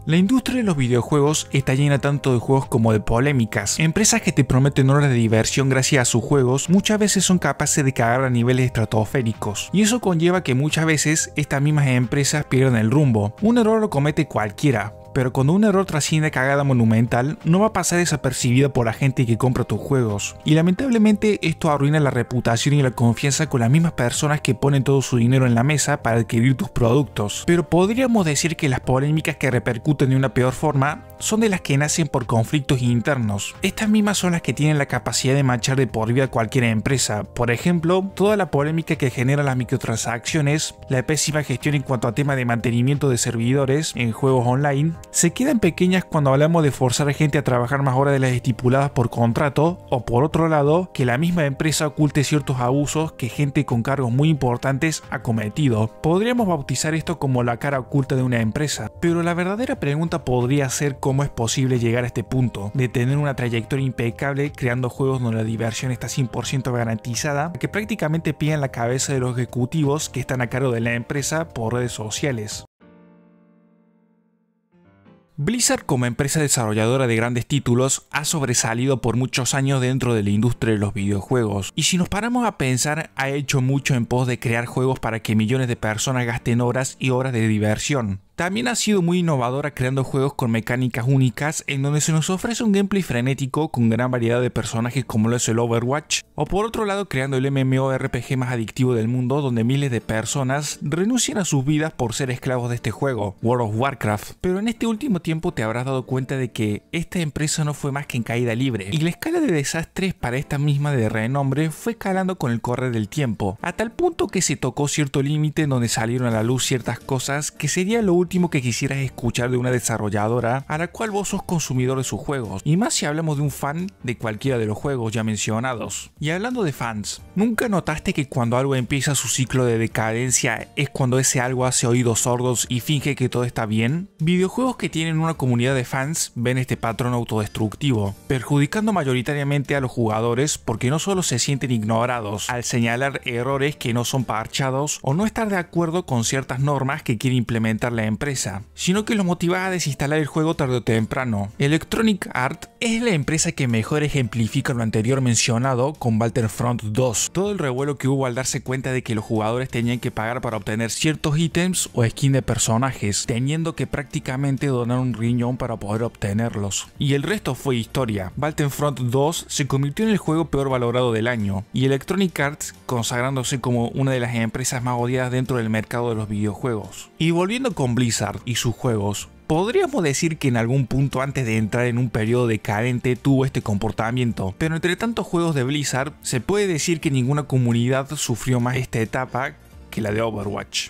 La industria de los videojuegos está llena tanto de juegos como de polémicas. Empresas que te prometen horas de diversión gracias a sus juegos muchas veces son capaces de cagar a niveles estratosféricos. Y eso conlleva que muchas veces estas mismas empresas pierdan el rumbo. Un error lo comete cualquiera, pero cuando un error trasciende cagada monumental, no va a pasar desapercibido por la gente que compra tus juegos. Y lamentablemente esto arruina la reputación y la confianza con las mismas personas que ponen todo su dinero en la mesa para adquirir tus productos. Pero podríamos decir que las polémicas que repercuten de una peor forma son de las que nacen por conflictos internos. Estas mismas son las que tienen la capacidad de manchar de por vida a cualquier empresa. Por ejemplo, toda la polémica que genera las microtransacciones, la pésima gestión en cuanto a tema de mantenimiento de servidores en juegos online, se quedan pequeñas cuando hablamos de forzar a gente a trabajar más horas de las estipuladas por contrato, o por otro lado, que la misma empresa oculte ciertos abusos que gente con cargos muy importantes ha cometido. Podríamos bautizar esto como la cara oculta de una empresa, pero la verdadera pregunta podría ser cómo es posible llegar a este punto, de tener una trayectoria impecable creando juegos donde la diversión está 100% garantizada, que prácticamente pillan la cabeza de los ejecutivos que están a cargo de la empresa por redes sociales. Blizzard, como empresa desarrolladora de grandes títulos, ha sobresalido por muchos años dentro de la industria de los videojuegos. Y si nos paramos a pensar, ha hecho mucho en pos de crear juegos para que millones de personas gasten horas y horas de diversión. También ha sido muy innovadora creando juegos con mecánicas únicas en donde se nos ofrece un gameplay frenético con gran variedad de personajes como lo es el Overwatch, o por otro lado creando el MMORPG más adictivo del mundo donde miles de personas renuncian a sus vidas por ser esclavos de este juego, World of Warcraft. Pero en este último tiempo te habrás dado cuenta de que esta empresa no fue más que en caída libre, y la escala de desastres para esta misma de renombre fue escalando con el correr del tiempo, a tal punto que se tocó cierto límite en donde salieron a la luz ciertas cosas que sería lo último que quisieras escuchar de una desarrolladora a la cual vos sos consumidor de sus juegos, y más si hablamos de un fan de cualquiera de los juegos ya mencionados. Y hablando de fans, ¿nunca notaste que cuando algo empieza su ciclo de decadencia es cuando ese algo hace oídos sordos y finge que todo está bien? Videojuegos que tienen una comunidad de fans ven este patrón autodestructivo, perjudicando mayoritariamente a los jugadores porque no solo se sienten ignorados al señalar errores que no son parchados o no estar de acuerdo con ciertas normas que quiere implementar la empresa, sino que los motiva a desinstalar el juego tarde o temprano. Electronic Arts es la empresa que mejor ejemplifica lo anterior mencionado con Battlefront 2. Todo el revuelo que hubo al darse cuenta de que los jugadores tenían que pagar para obtener ciertos ítems o skin de personajes, teniendo que prácticamente donar un riñón para poder obtenerlos. Y el resto fue historia. Battlefront 2 se convirtió en el juego peor valorado del año, y Electronic Arts consagrándose como una de las empresas más odiadas dentro del mercado de los videojuegos. Y volviendo con Blizzard y sus juegos, podríamos decir que en algún punto antes de entrar en un periodo decadente tuvo este comportamiento, pero entre tantos juegos de Blizzard se puede decir que ninguna comunidad sufrió más esta etapa que la de Overwatch.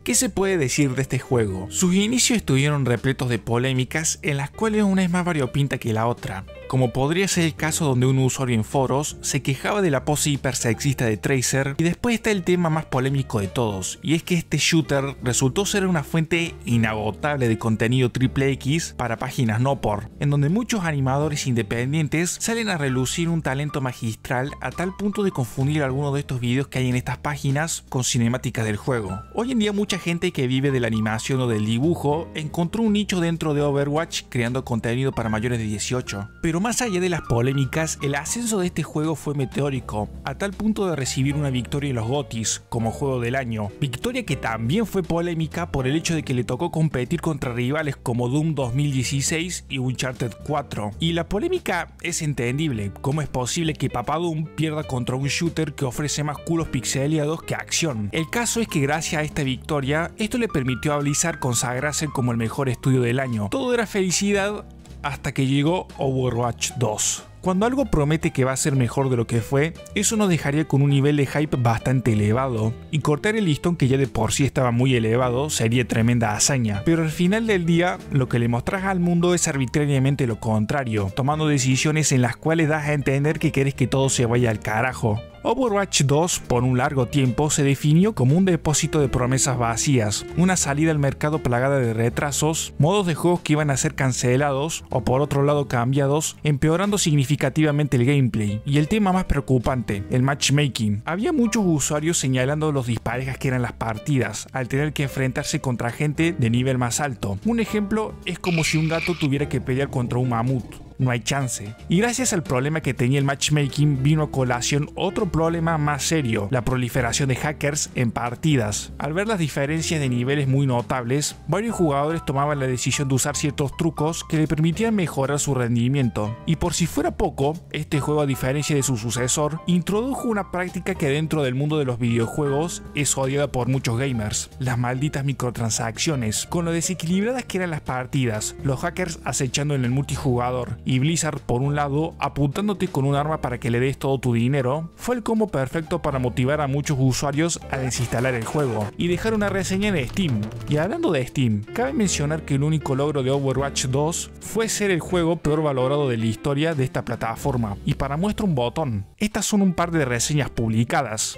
¿Qué se puede decir de este juego? Sus inicios estuvieron repletos de polémicas en las cuales una es más variopinta que la otra, como podría ser el caso donde un usuario en foros se quejaba de la pose hipersexista de Tracer, y después está el tema más polémico de todos, y es que este shooter resultó ser una fuente inagotable de contenido XXX para páginas no por, en donde muchos animadores independientes salen a relucir un talento magistral a tal punto de confundir algunos de estos videos que hay en estas páginas con cinemáticas del juego. Hoy en día mucha gente que vive de la animación o del dibujo encontró un nicho dentro de Overwatch creando contenido para mayores de 18, pero más allá de las polémicas, el ascenso de este juego fue meteórico, a tal punto de recibir una victoria en los GOTYs como juego del año, victoria que también fue polémica por el hecho de que le tocó competir contra rivales como Doom 2016 y Uncharted 4. Y la polémica es entendible, ¿cómo es posible que Papá Doom pierda contra un shooter que ofrece más culos pixeleados que acción? El caso es que gracias a esta victoria, esto le permitió a Blizzard consagrarse como el mejor estudio del año. Todo era felicidad hasta que llegó Overwatch 2. Cuando algo promete que va a ser mejor de lo que fue, eso nos dejaría con un nivel de hype bastante elevado, y cortar el listón que ya de por sí estaba muy elevado sería tremenda hazaña. Pero al final del día, lo que le mostrás al mundo es arbitrariamente lo contrario, tomando decisiones en las cuales das a entender que querés que todo se vaya al carajo. Overwatch 2 por un largo tiempo se definió como un depósito de promesas vacías, una salida al mercado plagada de retrasos, modos de juegos que iban a ser cancelados o por otro lado cambiados, empeorando significativamente el gameplay. Y el tema más preocupante, el matchmaking. Había muchos usuarios señalando los disparejas que eran las partidas, al tener que enfrentarse contra gente de nivel más alto. Un ejemplo es como si un gato tuviera que pelear contra un mamut. No hay chance. Y gracias al problema que tenía el matchmaking vino a colación otro problema más serio, la proliferación de hackers en partidas. Al ver las diferencias de niveles muy notables, varios jugadores tomaban la decisión de usar ciertos trucos que le permitían mejorar su rendimiento. Y por si fuera poco, este juego, a diferencia de su sucesor, introdujo una práctica que dentro del mundo de los videojuegos es odiada por muchos gamers: las malditas microtransacciones. Con lo desequilibradas que eran las partidas, los hackers acechando en el multijugador y Blizzard por un lado apuntándote con un arma para que le des todo tu dinero, fue el combo perfecto para motivar a muchos usuarios a desinstalar el juego y dejar una reseña en Steam. Y hablando de Steam, cabe mencionar que el único logro de Overwatch 2 fue ser el juego peor valorado de la historia de esta plataforma, y para muestra un botón. Estas son un par de reseñas publicadas.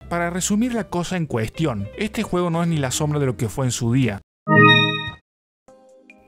Para resumir la cosa en cuestión, este juego no es ni la sombra de lo que fue en su día.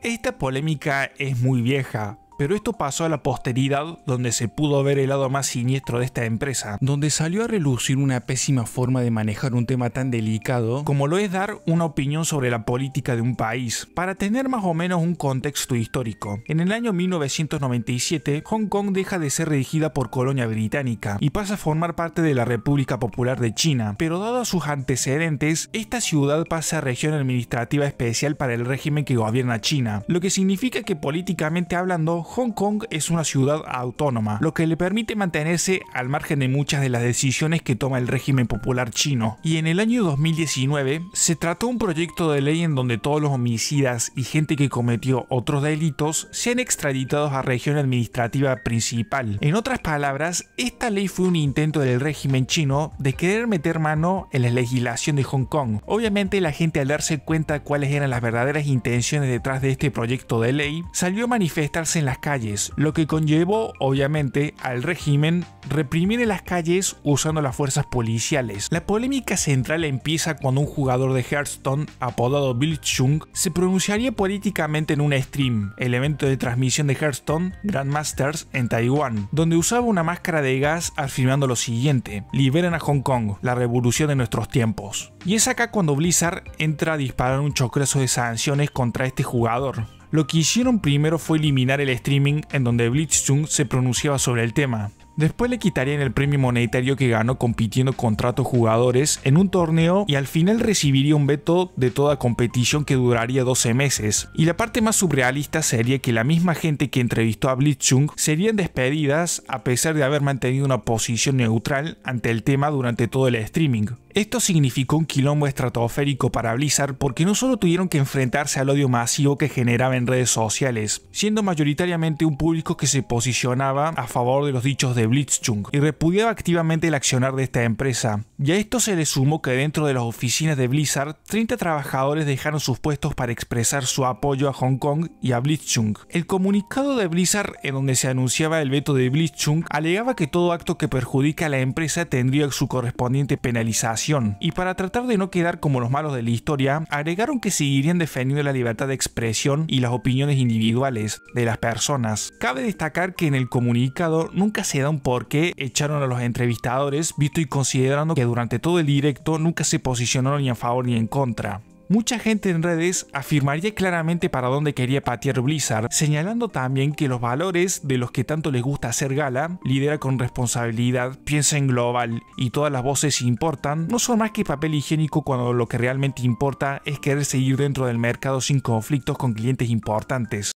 Esta polémica es muy vieja, pero esto pasó a la posteridad, donde se pudo ver el lado más siniestro de esta empresa, donde salió a relucir una pésima forma de manejar un tema tan delicado como lo es dar una opinión sobre la política de un país. Para tener más o menos un contexto histórico, en el año 1997, Hong Kong deja de ser regida por colonia británica y pasa a formar parte de la República Popular de China, pero dados sus antecedentes, esta ciudad pasa a región administrativa especial para el régimen que gobierna China, lo que significa que políticamente hablando, Hong Kong es una ciudad autónoma, lo que le permite mantenerse al margen de muchas de las decisiones que toma el régimen popular chino. Y en el año 2019 se trató un proyecto de ley en donde todos los homicidas y gente que cometió otros delitos sean extraditados a región administrativa principal. En otras palabras, esta ley fue un intento del régimen chino de querer meter mano en la legislación de Hong Kong. Obviamente la gente, al darse cuenta de cuáles eran las verdaderas intenciones detrás de este proyecto de ley, salió a manifestarse en las calles, lo que conllevó obviamente al régimen reprimir en las calles usando las fuerzas policiales. La polémica central empieza cuando un jugador de Hearthstone apodado Blitzchung se pronunciaría políticamente en un stream, el evento de transmisión de Hearthstone Grandmasters en Taiwán, donde usaba una máscara de gas afirmando lo siguiente: liberen a Hong Kong, la revolución de nuestros tiempos. Y es acá cuando Blizzard entra a disparar un choclazo de sanciones contra este jugador. Lo que hicieron primero fue eliminar el streaming en donde Blitzchung se pronunciaba sobre el tema. Después le quitarían el premio monetario que ganó compitiendo contra otros jugadores en un torneo, y al final recibiría un veto de toda competición que duraría 12 meses. Y la parte más surrealista sería que la misma gente que entrevistó a Blitzchung serían despedidas a pesar de haber mantenido una posición neutral ante el tema durante todo el streaming. Esto significó un quilombo estratosférico para Blizzard, porque no solo tuvieron que enfrentarse al odio masivo que generaba en redes sociales, siendo mayoritariamente un público que se posicionaba a favor de los dichos de Blitzchung y repudiaba activamente el accionar de esta empresa. Y a esto se le sumó que dentro de las oficinas de Blizzard, 30 trabajadores dejaron sus puestos para expresar su apoyo a Hong Kong y a Blitzchung. El comunicado de Blizzard, en donde se anunciaba el veto de Blitzchung, alegaba que todo acto que perjudica a la empresa tendría su correspondiente penalización. Y para tratar de no quedar como los malos de la historia, agregaron que seguirían defendiendo la libertad de expresión y las opiniones individuales de las personas. Cabe destacar que en el comunicado nunca se da un por qué echaron a los entrevistadores, visto y considerando que durante todo el directo nunca se posicionaron ni a favor ni en contra. Mucha gente en redes afirmaría claramente para dónde quería patear Blizzard, señalando también que los valores de los que tanto les gusta hacer gala, lidera con responsabilidad, piensa en global y todas las voces importan, no son más que papel higiénico cuando lo que realmente importa es querer seguir dentro del mercado sin conflictos con clientes importantes.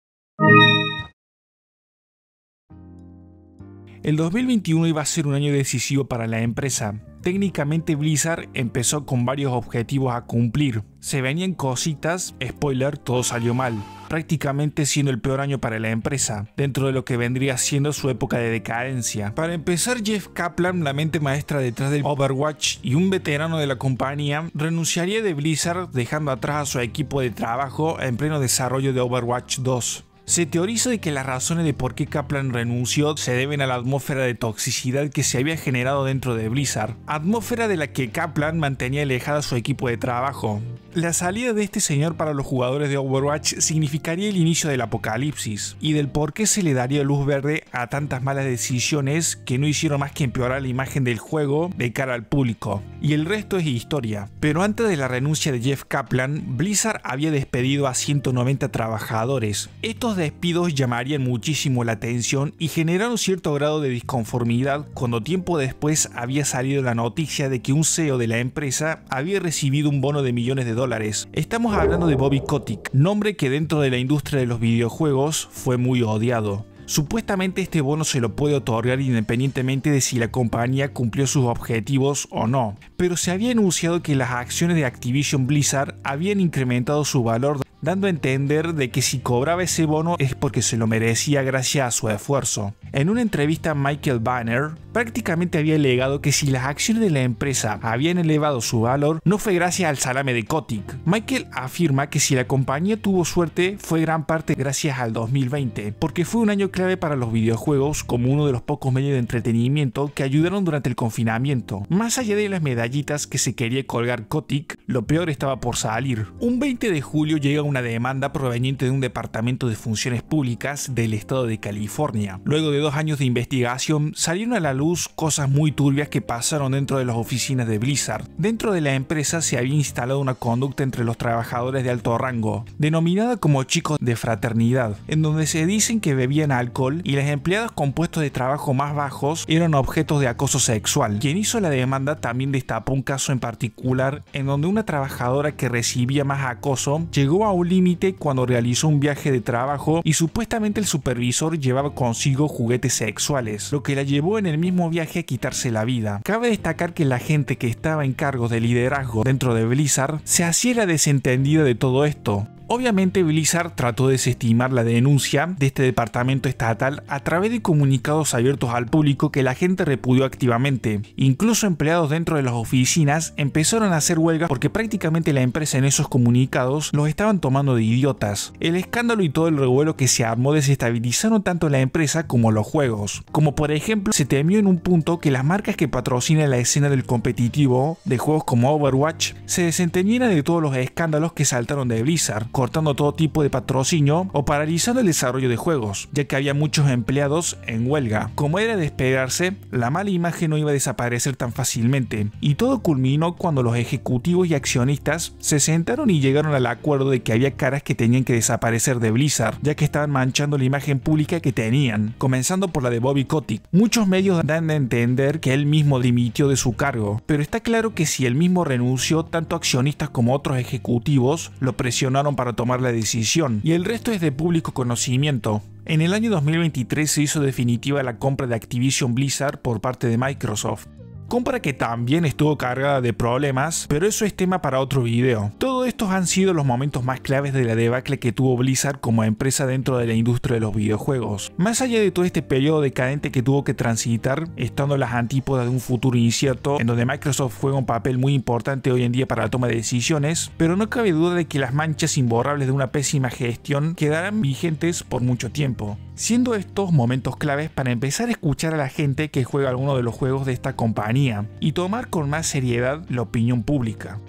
El 2021 iba a ser un año decisivo para la empresa. Técnicamente Blizzard empezó con varios objetivos a cumplir. Se venían cositas, spoiler, todo salió mal, prácticamente siendo el peor año para la empresa, dentro de lo que vendría siendo su época de decadencia. Para empezar, Jeff Kaplan, la mente maestra detrás del Overwatch y un veterano de la compañía, renunciaría de Blizzard dejando atrás a su equipo de trabajo en pleno desarrollo de Overwatch 2. Se teoriza de que las razones de por qué Kaplan renunció se deben a la atmósfera de toxicidad que se había generado dentro de Blizzard, atmósfera de la que Kaplan mantenía alejada a su equipo de trabajo. La salida de este señor para los jugadores de Overwatch significaría el inicio del apocalipsis, y del por qué se le daría luz verde a tantas malas decisiones que no hicieron más que empeorar la imagen del juego de cara al público. Y el resto es historia. Pero antes de la renuncia de Jeff Kaplan, Blizzard había despedido a 190 trabajadores. Estos despidos llamarían muchísimo la atención y generaron cierto grado de disconformidad cuando tiempo después había salido la noticia de que un CEO de la empresa había recibido un bono de millones de dólares. Estamos hablando de Bobby Kotick, nombre que dentro de la industria de los videojuegos fue muy odiado. Supuestamente este bono se lo puede otorgar independientemente de si la compañía cumplió sus objetivos o no, pero se había anunciado que las acciones de Activision Blizzard habían incrementado su valor, dando a entender de que si cobraba ese bono es porque se lo merecía gracias a su esfuerzo. En una entrevista, Michael Banner prácticamente había alegado que si las acciones de la empresa habían elevado su valor, no fue gracias al salame de Kotick. Michael afirma que si la compañía tuvo suerte fue gran parte gracias al 2020, porque fue un año clave para los videojuegos como uno de los pocos medios de entretenimiento que ayudaron durante el confinamiento. Más allá de las medallitas que se quería colgar Kotick, lo peor estaba por salir. Un 20 de julio llega una demanda proveniente de un departamento de funciones públicas del estado de California. Luego de 2 años de investigación, salieron a la luz cosas muy turbias que pasaron dentro de las oficinas de Blizzard. Dentro de la empresa se había instalado una conducta entre los trabajadores de alto rango, denominada como chicos de fraternidad, en donde se dicen que bebían alcohol y las empleadas con puestos de trabajo más bajos eran objetos de acoso sexual. Quien hizo la demanda también destapó un caso en particular en donde una trabajadora que recibía más acoso llegó a un límite cuando realizó un viaje de trabajo y supuestamente el supervisor llevaba consigo juguetes sexuales, lo que la llevó en el mismo viaje a quitarse la vida. Cabe destacar que la gente que estaba en cargos de liderazgo dentro de Blizzard se hacía la desentendida de todo esto. Obviamente Blizzard trató de desestimar la denuncia de este departamento estatal a través de comunicados abiertos al público que la gente repudió activamente. Incluso empleados dentro de las oficinas empezaron a hacer huelgas porque prácticamente la empresa en esos comunicados los estaban tomando de idiotas. El escándalo y todo el revuelo que se armó desestabilizaron tanto la empresa como los juegos. Como por ejemplo, se temió en un punto que las marcas que patrocinan la escena del competitivo de juegos como Overwatch se desentendieran de todos los escándalos que saltaron de Blizzard, cortando todo tipo de patrocinio o paralizando el desarrollo de juegos, ya que había muchos empleados en huelga. Como era de esperarse, la mala imagen no iba a desaparecer tan fácilmente, y todo culminó cuando los ejecutivos y accionistas se sentaron y llegaron al acuerdo de que había caras que tenían que desaparecer de Blizzard, ya que estaban manchando la imagen pública que tenían, comenzando por la de Bobby Kotick. Muchos medios dan a entender que él mismo dimitió de su cargo, pero está claro que si él mismo renunció, tanto accionistas como otros ejecutivos lo presionaron para tomar la decisión, y el resto es de público conocimiento. En el año 2023 se hizo definitiva la compra de Activision Blizzard por parte de Microsoft. Compra que también estuvo cargada de problemas, pero eso es tema para otro video. Todos estos han sido los momentos más claves de la debacle que tuvo Blizzard como empresa dentro de la industria de los videojuegos. Más allá de todo este periodo decadente que tuvo que transitar, estando en las antípodas de un futuro incierto, en donde Microsoft juega un papel muy importante hoy en día para la toma de decisiones, pero no cabe duda de que las manchas imborrables de una pésima gestión quedarán vigentes por mucho tiempo, siendo estos momentos claves para empezar a escuchar a la gente que juega alguno de los juegos de esta compañía y tomar con más seriedad la opinión pública.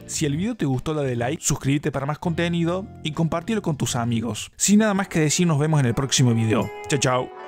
Si el video te gustó, dale like, suscríbete para más contenido y compártelo con tus amigos. Sin nada más que decir, nos vemos en el próximo video. Chao, chao.